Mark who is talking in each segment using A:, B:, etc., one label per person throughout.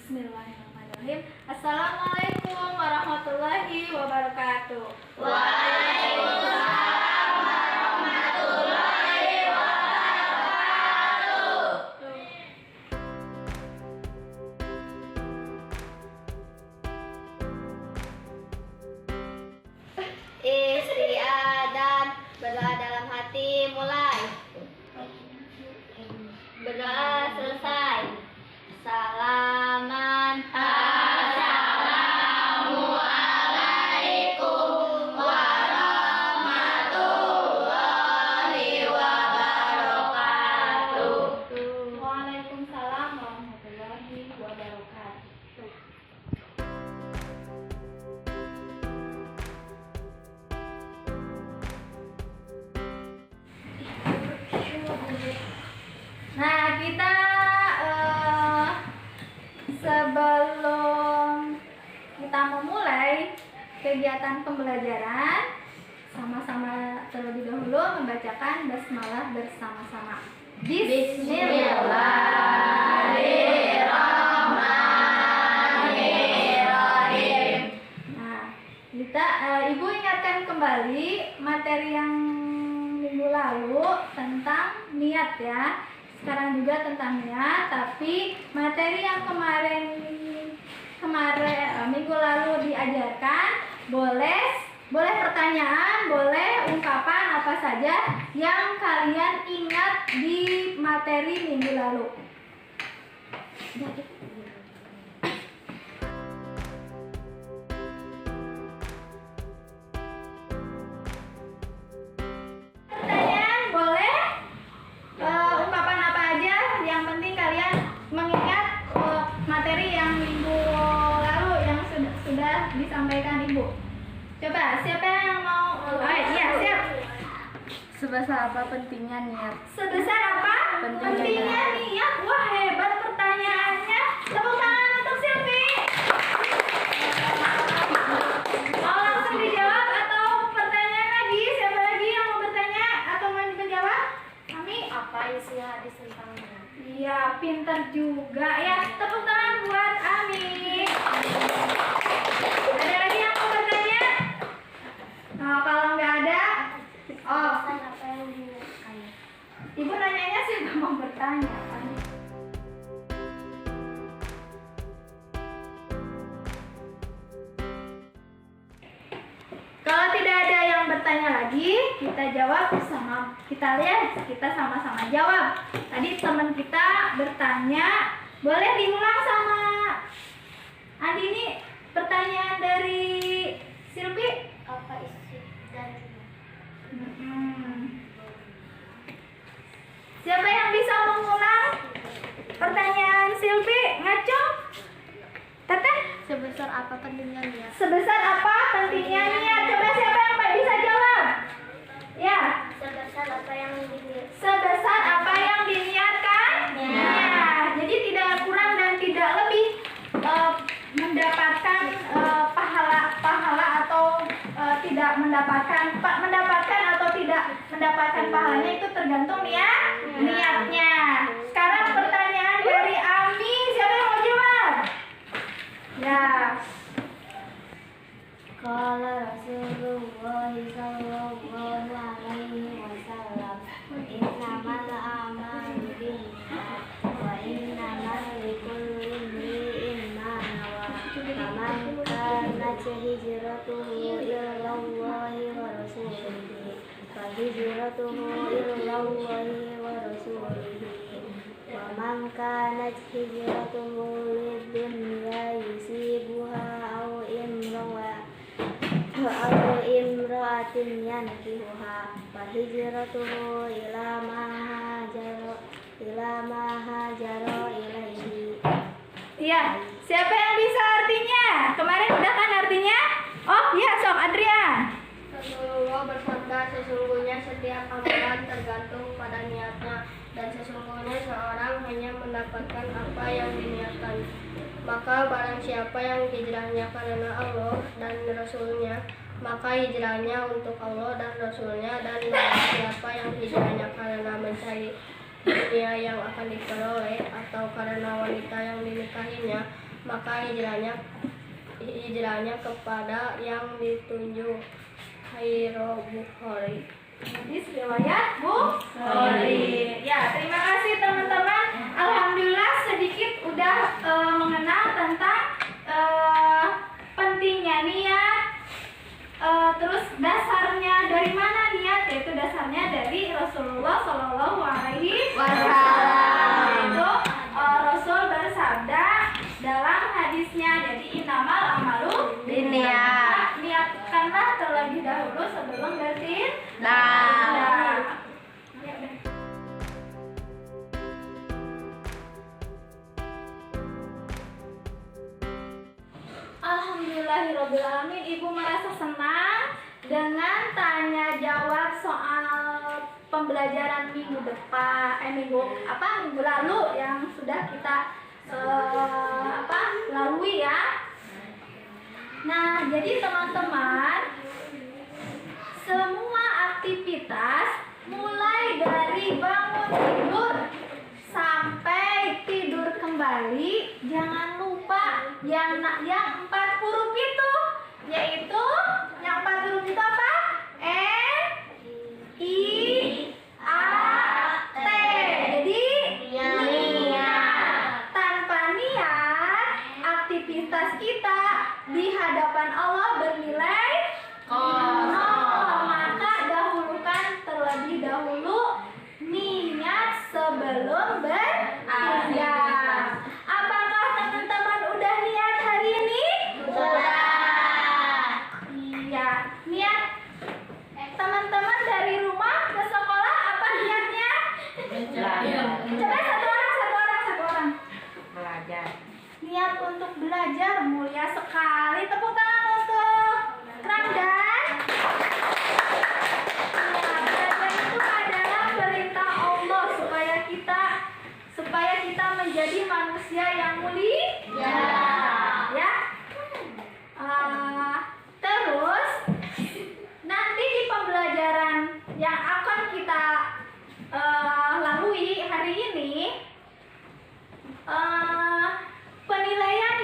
A: Bismillahirrahmanirrahim. Assalamualaikum warahmatullahi wabarakatuh.
B: Waalaikumsalam warahmatullahi wabarakatuh. Istiadat, berdoa dalam hati mulai. Berdoa selesai. Salaman. Assalamualaikum warahmatullahi wabarakatuh.
A: Waalaikumsalam warahmatullahi wabarakatuh. Nah, kita sebelum kita memulai kegiatan pembelajaran, sama-sama terlebih dahulu membacakan basmalah bersama-sama. Bismillahirrahmanirrahim. Nah, Ibu ingatkan kembali materi yang minggu lalu tentang niat ya. Sekarang juga tentang niat, tapi materi yang kemarin minggu lalu diajarkan boleh pertanyaan, boleh ungkapan apa saja yang kalian ingat di materi minggu lalu. Pertanyaan boleh, ungkapan apa aja, yang penting kalian mengingat materi yang minggu lalu yang sudah disampaikan Ibu. Coba siapa yang mau? Iya, siap.
B: Sebesar apa pentingnya niat?
A: Sebesar apa pentingnya niat? Wah, hebat pertanyaannya. Tepuk tangan untuk Silvi. Mau langsung dijawab atau pertanyaan lagi? Siapa lagi yang mau bertanya atau mau menjawab? Kami
B: Apa isi hadis tentang niat?
A: iya, pintar juga ya. Tepuk tangan buat Ami. Ada lagi yang mau bertanya? Nah, kalau nggak ada,
B: Apa yang diniatkan?
A: Ibu nanyanya sih nggak mau bertanya kan? Kalau tidak ada yang bertanya lagi, kita jawab bersama. Kita lihat, kita sama-sama jawab. Tadi teman kita bertanya, boleh diulang sama Andi ini pertanyaan dari Silvi?
B: Apa isi dan niat?
A: Siapa yang bisa mengulang pertanyaan Silvi? Ngacung? Teteh?
B: Sebesar apa pentingnya niat?
A: Sebesar apa pentingnya niat? Coba siapa yang bisa jawab? Ya.
B: Sebesar apa yang diniat?
A: Sebesar apa yang diniatkan? Ya. Jadi tidak kurang dan tidak lebih mendapatkan pahala atau tidak mendapatkan atau tidak mendapatkan pahalanya itu tergantung niatnya. Sekarang pertanyaan dari Ami, siapa yang mau jawab? Ya.
B: Qala Rasulullah sallallahu alaihi wasallam, innamal a'malu binniyat wa innamal likulli imri'in ma nawa. Faman kanat hijratuhu ilallahi wa rasulihi fa hijratuhu ilallahi wa rasulihi. Wa man kanat hijratuhu lidunya yusibuha aw imra'atin yankihuha fa hijratuhu ila ma hajara ilaihi.
A: Iya, siapa yang bisa artinya? Kemarin udah kan artinya? Oh iya, sok Adrian.
B: Rasulullah bersabda, sesungguhnya setiap amalan tergantung pada niatnya, dan sesungguhnya seorang hanya mendapatkan apa yang diniatkan. Maka barang siapa yang hijrahnya karena Allah dan Rasulnya, maka hijrahnya untuk Allah dan Rasulnya. Dan barang siapa yang hijrahnya karena mencari dunia yang akan diperoleh atau karena wanita yang dinikahinya, maka hijrahnya kepada yang ditunjuk. Bukhari.
A: Hadis riwayat Bukhari. Ya, terima kasih teman-teman. Alhamdulillah sedikit udah mengenal tentang pentingnya niat. Terus dasarnya dari mana niat? Yaitu dasarnya dari Rasulullah Shallallahu Alaihi Wasallam. Yaitu Rasul bersabda dalam hadisnya, jadi innamal amalu binniyat. Niatkanlah terlebih dahulu sebelum bertindak. Alhamdulillahirobbilalamin, Ibu merasa senang dengan tanya jawab soal pembelajaran minggu lalu yang sudah kita lalui ya. Nah, jadi teman-teman, semua aktivitas mulai dari bangun tidur sampai tidur kembali, jangan lupa yang 4 huruf itu, yaitu yang 4 huruf itu apa? N-I-A-T. Jadi niat. Tanpa niat, aktivitas kita di hadapan Allah bernilai nol. Maka dahulukan terlebih dahulu niat sebelum beribadah. Apakah teman-teman udah niat hari ini? Iya, niat. Teman-teman dari rumah ke sekolah apa niatnya? Coba satu orang.
C: Belajar.
A: Niat untuk belajar, mulia sekali. Tepuk tangan untuk Ramdan. Belajar itu adalah perintah Allah supaya kita menjadi manusia yang mulia. Ya. Terus nanti di pembelajaran yang akan kita lalui hari ini, penilaian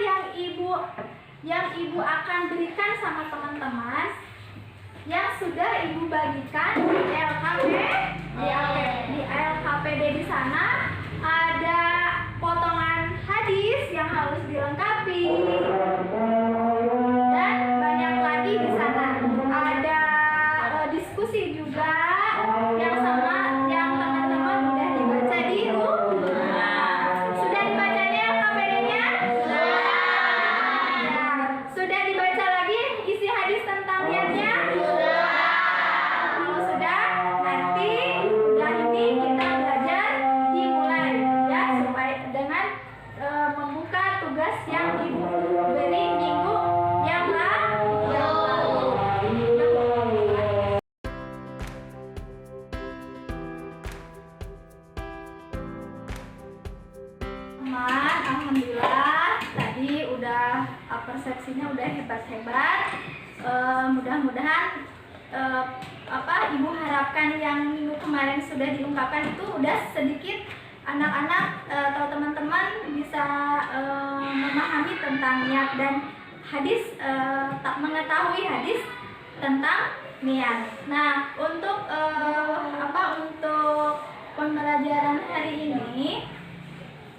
A: yang ibu akan berikan sama teman-teman yang sudah ibu bagikan di LKPD di sana, ada potongan hadis yang harus dilengkapi dan banyak lagi di sana. Ada diskusi juga yang sama yang teman-teman udah dibaca di rumah. Sudah dibacanya LKPD-nya? Sudah dibaca lagi isi hadis tentang niatnya? Kalau sudah, nanti setelah ini kita belajar dimulai ya, supaya dengan membuka tugas yang ibu beri minggu yang lalu. Alhamdulillah tadi udah persepsinya udah hebat-hebat. Mudah-mudahan ibu harapkan yang minggu kemarin sudah diungkapkan itu udah sedikit anak-anak atau teman-teman bisa memahami tentang niat dan hadis, mengetahui hadis tentang niat. Nah, untuk untuk pembelajaran hari ini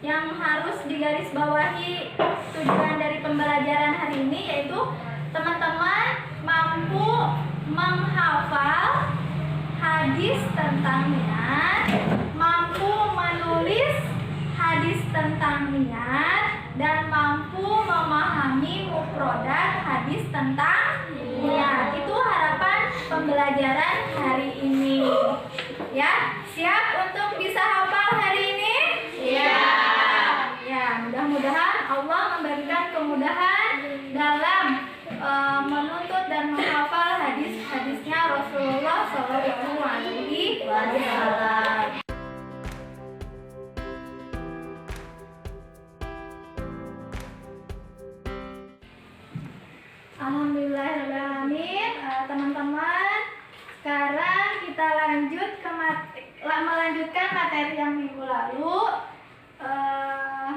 A: yang harus digarisbawahi tujuan dari pembelajaran hari ini yaitu teman-teman mampu menghafal hadis tentang niat, mampu menulis hadis tentang niat, dan mampu memahami mufradat hadis tentang niat. Itu harapan pembelajaran hari ini. Ya, siap untuk bisa hafal hari ini? Siap. Ya, mudah-mudahan Allah memberikan kemudahan dalam menuntut dan menghafal hadis-hadisnya Rasulullah Shallallahu Alaihi Wasallam. Alhamdulillahirrahmanirrahim. Teman-teman, sekarang kita melanjutkan materi yang minggu lalu.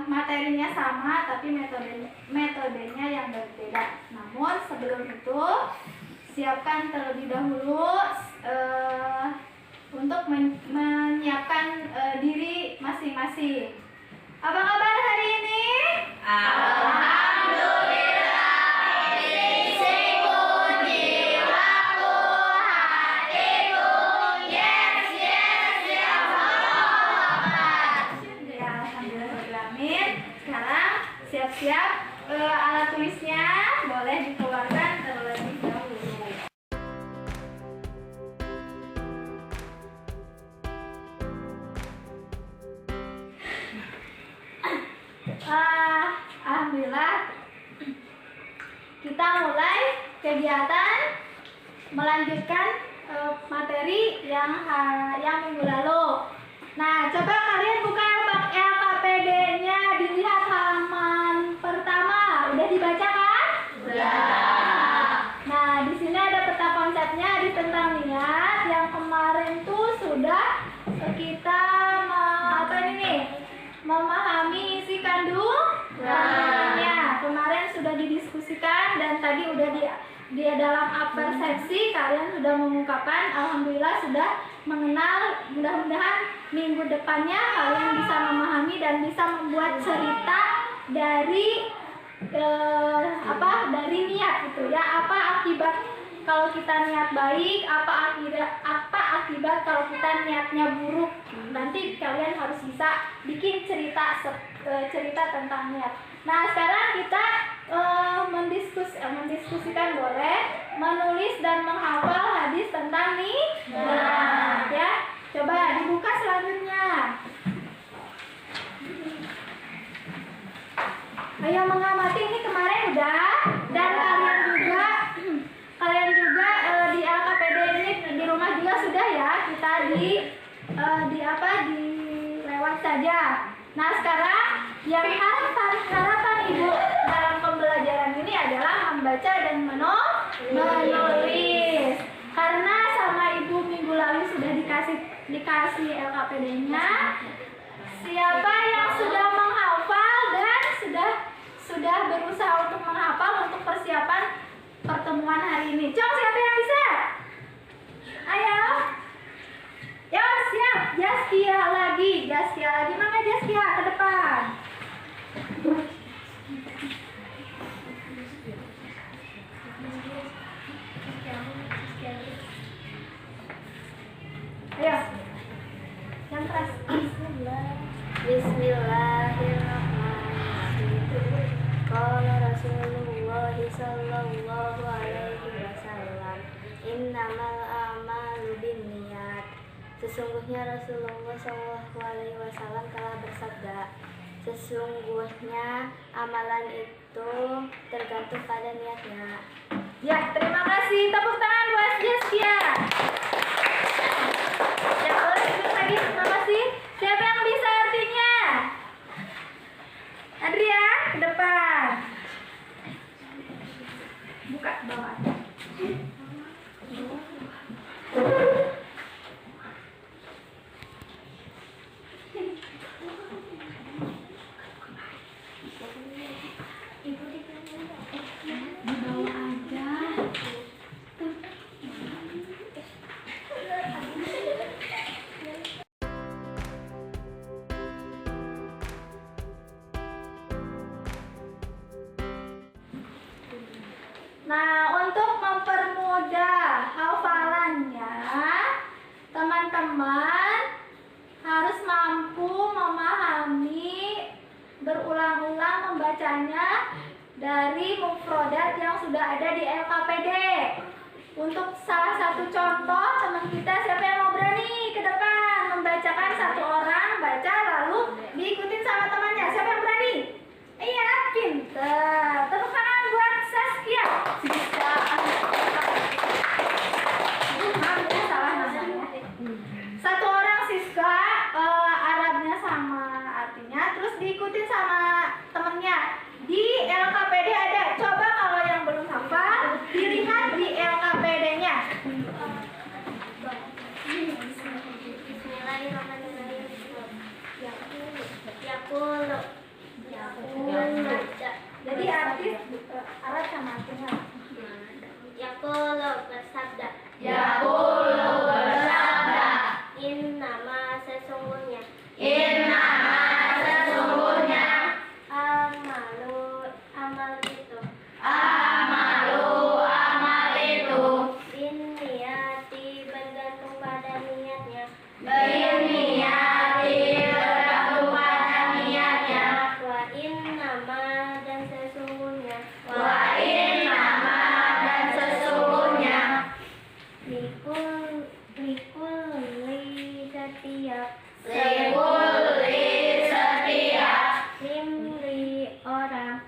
A: materinya sama tapi metodenya yang berbeda. Namun sebelum itu siapkan terlebih dahulu untuk menyiapkan diri masing-masing. Apa kabar hari ini? Siap-siap, alat tulisnya boleh dikeluarkan terlebih dahulu. Alhamdulillah, kita mulai kegiatan melanjutkan materi yang minggu lalu. Nah, coba kalian buka LKPD-nya, dilihat halaman pertama. Udah dibaca kan? Udah. Nah, di sini ada peta konsepnya di tentang niat. Yang kemarin tuh sudah kita memahami isi kandungannya. Kemarin sudah didiskusikan dan tadi udah dia dalam persepsi kalian sudah mengungkapkan. Alhamdulillah sudah mengenal. Mudah-mudahan minggu depannya kalian bisa memahami dan bisa membuat cerita dari dari niat gitu ya. Apa akibat kalau kita niat baik, apa akibat kalau kita niatnya buruk. Nanti kalian harus bisa bikin cerita tentang niat. Nah, sekarang kita mendiskusikan boleh, menulis dan menghafal hadis tentang niat ya. Coba dibuka selanjutnya. Ayo mengamati, ini kemarin udah, dan kalian juga di LKPD ini di rumah juga sudah ya, kita lewat saja. Nah, sekarang yang harapan Ibu dalam pembelajaran ini adalah membaca dan menulis. Karena sama Ibu minggu lalu sudah dikasih LKPD-nya. Siapa yang sudah menghafal dan sudah berusaha untuk menghafal untuk persiapan pertemuan hari ini? Coba siapa yang bisa? Ayo. Ya, siap. Jaskia lagi. Mana Jaskia? Ke depan. Ayo. Yang keras.
B: Bismillahirrahmanirrahim. Qala Rasulullah sallallahu alaihi wasallam, innamal a'malu binniyat. Sesungguhnya Rasulullah sallallahu alaihi wasallam telah bersabda, sesungguhnya amalan itu tergantung pada niatnya.
A: Ya, terima kasih. Tepuk tangan buat Jaskia. Ya, boleh duduk lagi. Terima kasih. Siapa yang bisa artinya? Adrian, ke depan. Buka bawah. Di bawah aja. Nah, untuk mempermudah hafalannya, teman-teman harus mampu memahami berulang-ulang membacanya dari mufrodat yang sudah ada di LKPD. Untuk salah satu contoh, teman kita siapa yang mau berani ke depan membacakan satu orang baca lalu diikutin sama temannya? Siapa yang berani? Iya, pintar. Tepuk tangan buat Saskia. Salah namanya. Satu orang Siska, Arabnya sama artinya, terus diikutin sama temennya. Di LKPD ada. Coba kalau yang belum hafal, dilihat di LKPD-nya.
B: Bismillahirrahmanirrahim. Yaqulu
A: Binniyati tergantung pada niatnya.
B: Wa innama dan sesungguhnya.
A: Wa innama dan sesungguhnya.
B: Likulli setiap
A: Likulli setiap
B: imri orang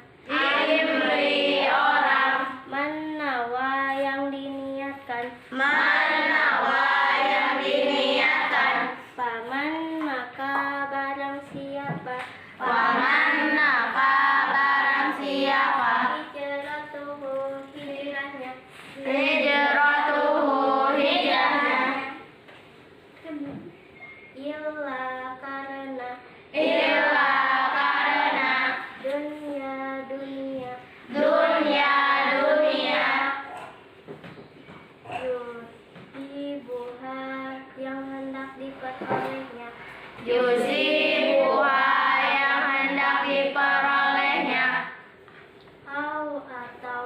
A: imri orang
B: manawa yang diniatkan.
A: manawa yang diniatkan.
B: Paman maka barang siapa
A: Waman napa barang siapa
B: hijratuhu hijrahnya
A: hijratuhu hijrahnya
B: illa karena
A: illa karena
B: dunia
A: dunia
B: yusibuha yang hendak diperolehnya
A: yusibuha yang hendak diperolehnya
B: au
A: atau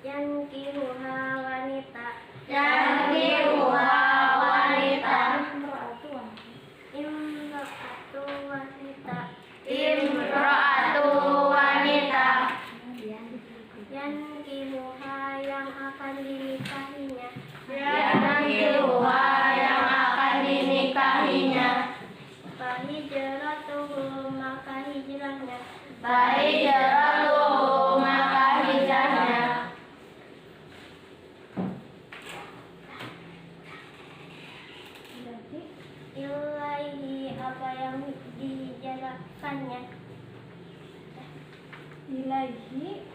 B: yang kihuha wanita
A: yang dibuha wanita
B: imra'atu wanita
A: imro'atu wanita
B: yang kihuha yang akan dinikahinya
A: yang dibuha yang akan dinikahinya
B: fahijratuhu maka hijrahnya
A: fahijratuhu maka hijrahnya
B: ilaihi apa yang dijarakannya ilaihi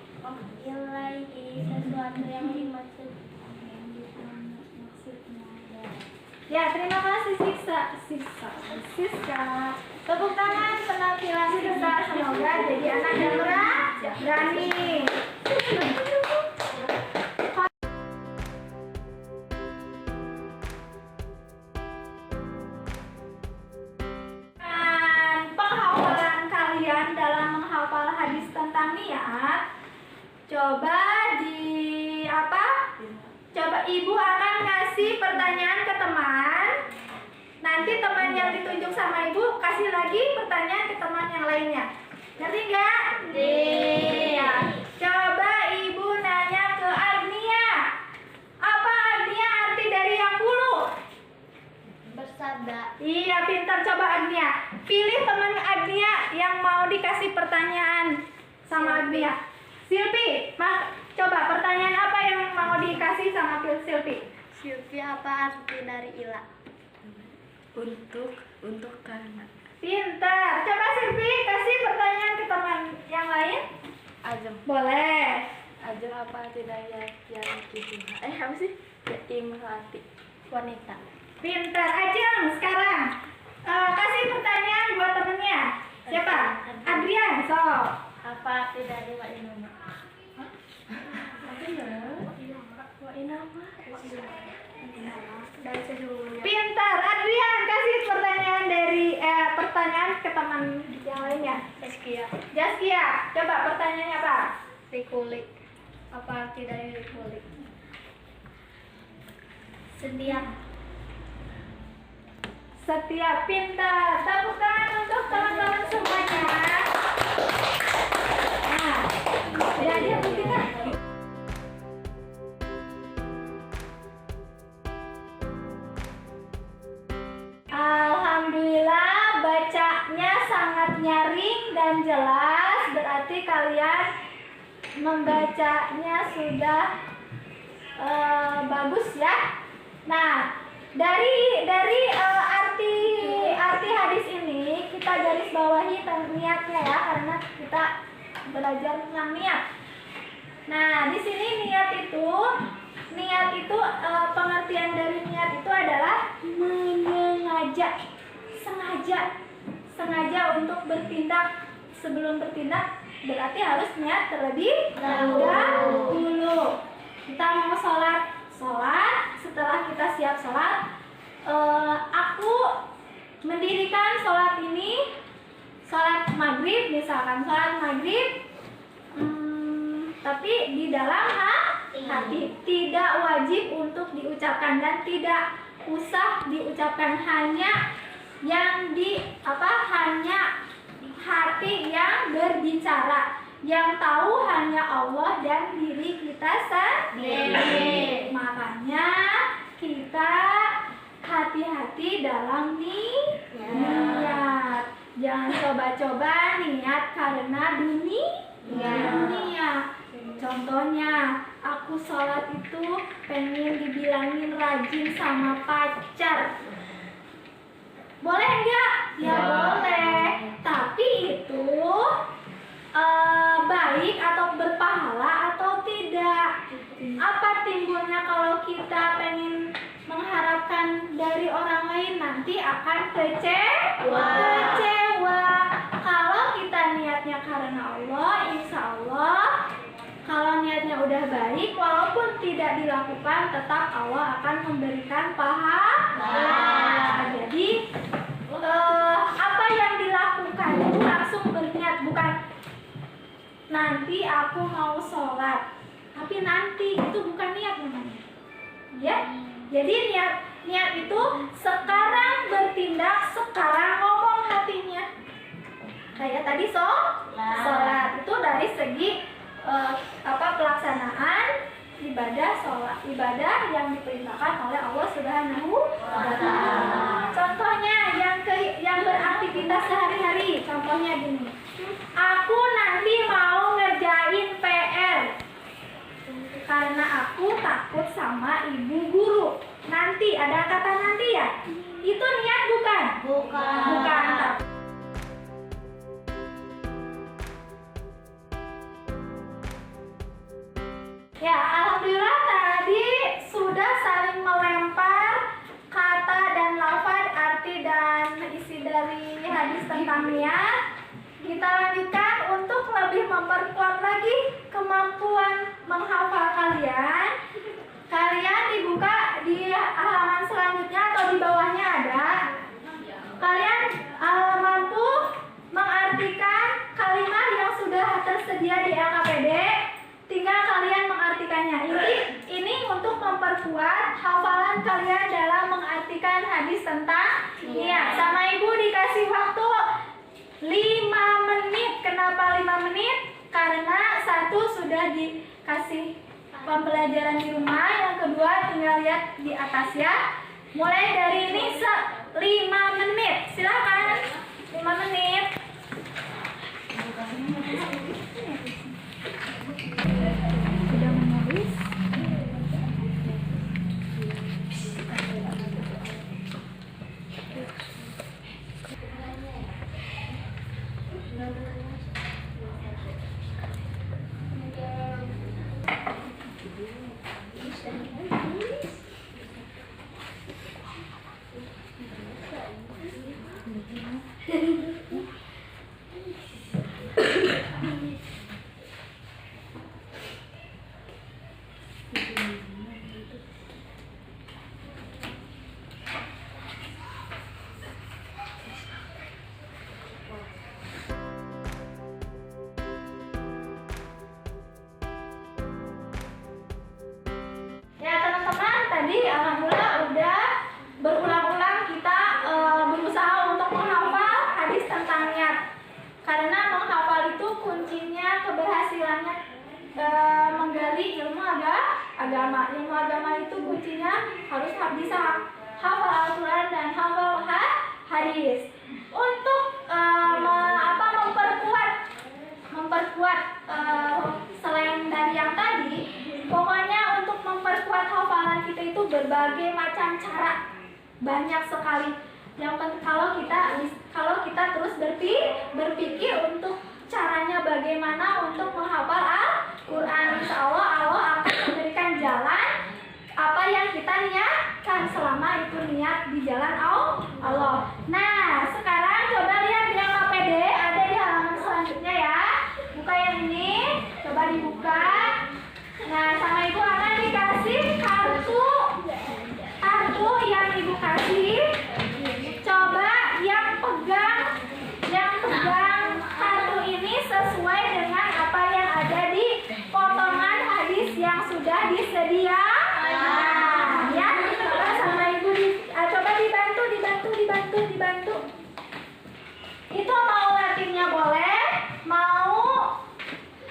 B: sesuatu yang dimaksud.
A: Ya, terima kasih Siska. Tepuk tangan penampilan Siska, semoga jadi anak yang berani. Penghafalan kalian dalam menghafal hadis tentang niat. Coba ibu akan ngasih pertanyaan ke teman. Nanti teman yang ditunjuk sama ibu kasih lagi pertanyaan ke teman yang lainnya. Ngerti nggak? Iya. Coba ibu nanya ke Agnia. Apa Agnia arti dari yang puluh?
B: Bersabda.
A: Iya, pintar. Coba Agnia. Pilih teman Agnia yang mau dikasih pertanyaan sama Agnia. Silpi, coba pertanyaan apa yang mau dikasih sama Silpi?
B: Silvi apa arti dari ila?
C: Untuk karena
A: Pintar. Coba Silpi kasih pertanyaan ke teman yang lain.
C: Ajeng
A: Boleh.
C: apa arti dari yang kihuha apa sih imro'ati wanita.
A: Pintar. Ajeng sekarang kasih pertanyaan buat temennya. Siapa? Adrian. So.
C: Apa arti dari wa inama?
B: Dan sesungguhnya.
A: Pintar. Adrian kasih pertanyaan ke teman yang lainnya. Jaskia. Coba pertanyaannya apa?
B: Rikulik. Apa arti dari rikulik?
A: Setiap. Pintar. Tepuk tangan untuk teman-teman semuanya. Nah, jadi apa kita? Alhamdulillah bacanya sangat nyaring dan jelas. Berarti kalian membacanya sudah bagus ya. Nah, dari arti hadis ini kita garis bawahi niatnya ya, karena kita belajar tentang niat. Nah, di sini niat itu pengertian dari niat itu adalah sengaja untuk bertindak. Sebelum bertindak berarti harus niat terlebih dahulu. Kita mau sholat, setelah kita siap sholat, aku mendirikan sholat ini, sholat maghrib misalkan, tapi di dalam hati. Tidak wajib untuk diucapkan dan tidak usah diucapkan, hanya yang hanya hati yang berbicara. Yang tahu hanya Allah dan diri kita sendiri. Makanya kita hati-hati dalam niat. Jangan coba-coba niat karena dunia. Contohnya, aku sholat itu pengen dibilangin rajin sama pacar. Boleh enggak? Ya boleh. Tapi itu baik atau berpahala atau tidak? Apa timbulnya kalau kita pengen mengharapkan dari orang lain? Nanti akan kecewa. Kalau kita niatnya karena Allah, insya Allah kalau niatnya udah baik, walaupun tidak dilakukan, tetap Allah akan memberikan pahala. Jadi apa yang dilakukan itu langsung berniat, bukan nanti aku mau sholat, tapi nanti itu bukan niat namanya, ya. Jadi niat itu sekarang bertindak, sekarang ngomong hatinya. Kayak tadi sholat itu dari segi pelaksanaan ibadah yang diperintahkan oleh Allah Subhanahu wa Ta'ala. Contohnya yang beraktivitas sehari-hari, contohnya gini. Aku nanti mau ngerjain PR karena aku takut sama ibu guru. Nanti ada kata nanti ya? Itu niat bukan? Bukan. Ya, alhamdulillah tadi sudah saling melempar kata dan lafaz, arti dan isi dari hadis tentang niat. Kita lanjutkan untuk lebih memperkuat lagi kemampuan menghafal kalian. Kalian dibuka di halaman selanjutnya atau di bawahnya ada. Kalian mampu mengartikan kalimat yang sudah tersedia di LKPD. Tinggal kalian mengartikannya. Ini untuk memperkuat hafalan kalian dalam mengartikan hadis tentang niat. Sama ibu dikasih waktu 5 menit. Kenapa 5 menit? Karena satu sudah dikasih pembelajaran di rumah, yang kedua tinggal lihat di atas ya. Mulai dari ini 5 menit. Silakan 5 menit. Sudah menulis. Tadi alhamdulillah udah berulang-ulang kita berusaha untuk menghafal hadis tentang niat. Karena menghafal itu kuncinya keberhasilannya menggali ilmu agama. Ilmu agama itu kuncinya harus bisa hafal Al-Quran dan hafal hadis. Untuk memperkuat selain dari yang tadi, pokoknya untuk memperkuat hafalan kita itu berbagai macam cara, banyak sekali. Yang penting kalau kita terus berpikir untuk caranya bagaimana untuk menghafal Al-Quran, insya Allah akan memberikan jalan apa yang kita niatkan selama itu niat di jalan Allah. Nah, sekarang coba lihat di LKPD, ada di halaman selanjutnya ya. Buka yang ini, coba dibuka. Nah, sama ibu akan dikasih kartu yang ibu kasih. Coba yang pegang kartu ini sesuai dengan apa yang ada di potongan hadis yang sudah dibantu. Itu mau Latinnya boleh, mau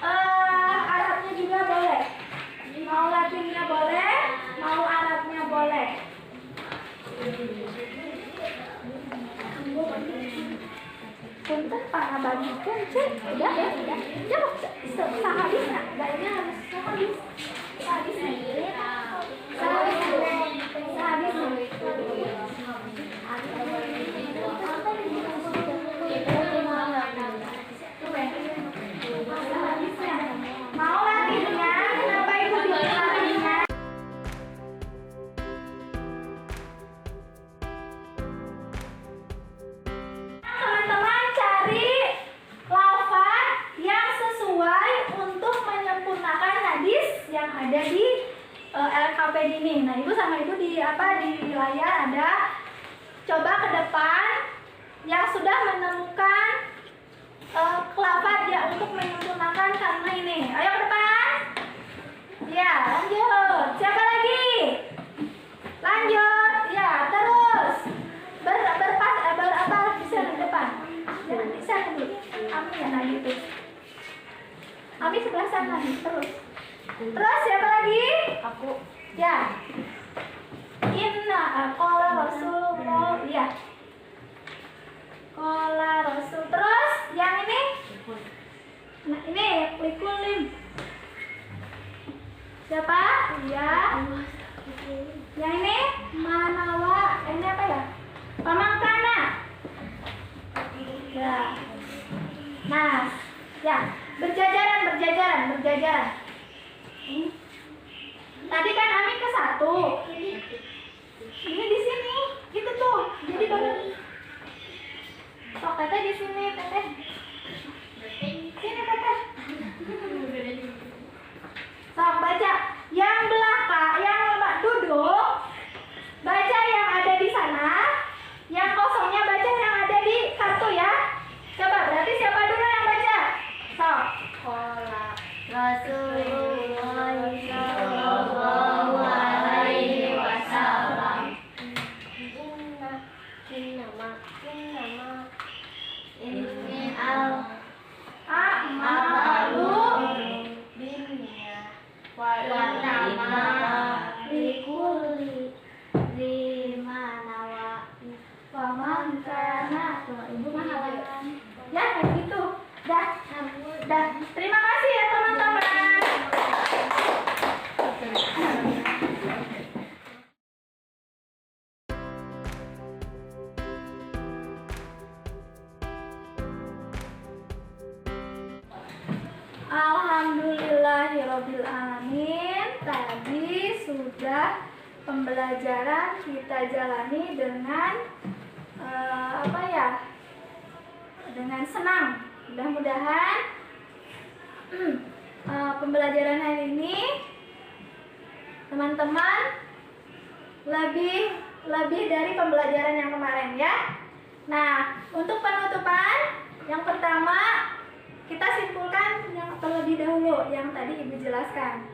A: Arabnya juga boleh. Mau Latinnya boleh, mau Arabnya boleh. Punten pangabagikan cek, udah ya, udah. Jawab sehabisnya, kayaknya harus sehabis. Sehabisnya. Mau Latinnya, kenapa ibu pilih Latinnya? Teman-teman cari lafaz yang sesuai untuk menyempurnakan hadis yang ada di LKP ini. Nah, ibu sama ibu di layar ada. Coba ke depan yang sudah menemukan lafaz ya untuk menyempurnakan kalimat ini. Ayo ke depan. Ya, lanjut. Siapa lagi? Lanjut. Ya, terus. Bisa di depan. Jangan bisa dulu. Ami ya tadi itu. Ami sebelah sana nih, terus. Terus siapa lagi?
C: Aku.
A: Ya. Inna qala Rasulullah. Ya. Qala Rasul. Terus yang ini? Nah, ini likulin. Siapa? Ya. Yang ini manawa. Ini apa ya? Pamangkana. Ya. Nah, ya, berjajaran. Tadi kan Ami ke 1. Ini di sini. Itu tuh. Jadi baru. Sok teteh di sini, teteh. Sini teteh. Sok baca. Yang belakang, yang duduk. Baca yang ada di sana. Yang kosongnya baca yang ada di kartu ya. Coba berarti siapa dulu yang baca? Sok.
B: Qala Rasulullah sallallahu alaihi wasallam. Inni
A: A'malu
B: binniyat
C: Wa
B: nama
A: likulli
B: limanawa.
A: faman kana. Tuh, ibu mah halangan. Ya, kayak gitu. Dah. Terima kasih ya teman-teman. Alhamdulillahirabbil alamin. Tadi sudah pembelajaran kita jalani dengan dengan senang. Mudah-mudahan pembelajaran hari ini teman-teman lebih dari pembelajaran yang kemarin ya. Nah, untuk penutupan yang pertama kita simpulkan yang terlebih dahulu yang tadi Ibu jelaskan.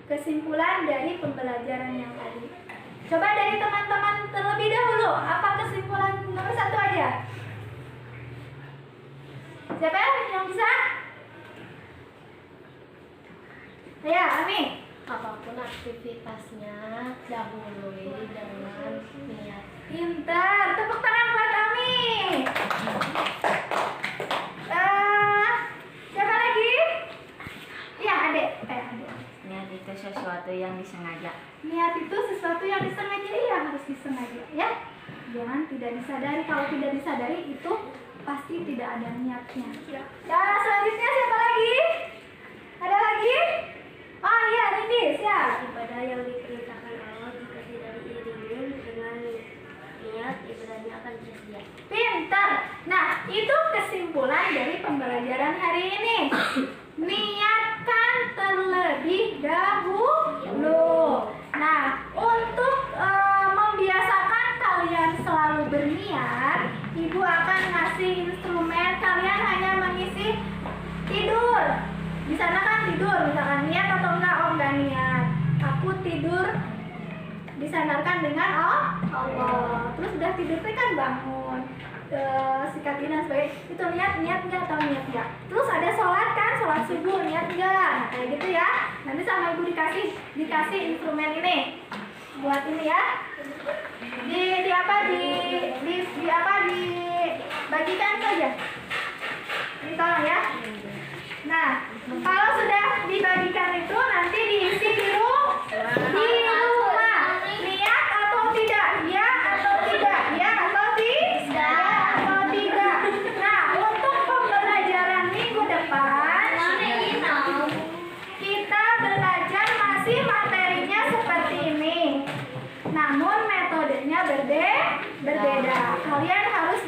A: Kesimpulan dari pembelajaran yang tadi. Coba dari teman-teman terlebih dahulu, apa kesimpulan nomor 1 aja? Siapa yang bisa? Ya, Ami.
B: Apapun aktivitasnya dahului dengan niat.
A: Pintar, tepuk tangan buat Ami. Siapa lagi? Iya, Adek.
C: Niat itu sesuatu yang disengaja.
A: Niat itu sesuatu yang disengaja, iya harus disengaja ya. Jangan tidak disadari. Kalau tidak disadari itu pasti tidak ada niatnya. Ya, selanjutnya siapa lagi? Ada lagi? Oh iya, Lindis ya.
B: Ibadah yang diperintahkan Allah jika tidak diiringi dengan niat, ibadahnya akan sia-sia.
A: Pintar. Nah, itu kesimpulan dari pembelajaran hari ini. Niatkan terlebih dahulu. Nah, untuk membiasakan kalian selalu berniat, Ibu akan ngasih instrumen. Kalian hanya mengisi tidur. Di sana kan tidur, misalkan niat atau enggak? Oh, enggak niat. Aku tidur disandarkan dengan Allah. Terus udah tidur kan bangun, sikat gigi dan sebagainya. Itu niat nggak atau niat nggak? Terus ada sholat kan, sholat subuh niat nggak? Nah, kayak gitu ya. Nanti sama ibu dikasih instrumen ini buat ini ya. Dibagikan saja. Ini tolong ya. Nah, kalau sudah dibagikan itu nanti diisi di rumah. Niat atau tidak? Ya atau tidak? Ya atau tidak? Nah, untuk pembelajaran minggu depan kita belajar masih materinya seperti ini. Namun metodenya berbeda. Kalian harus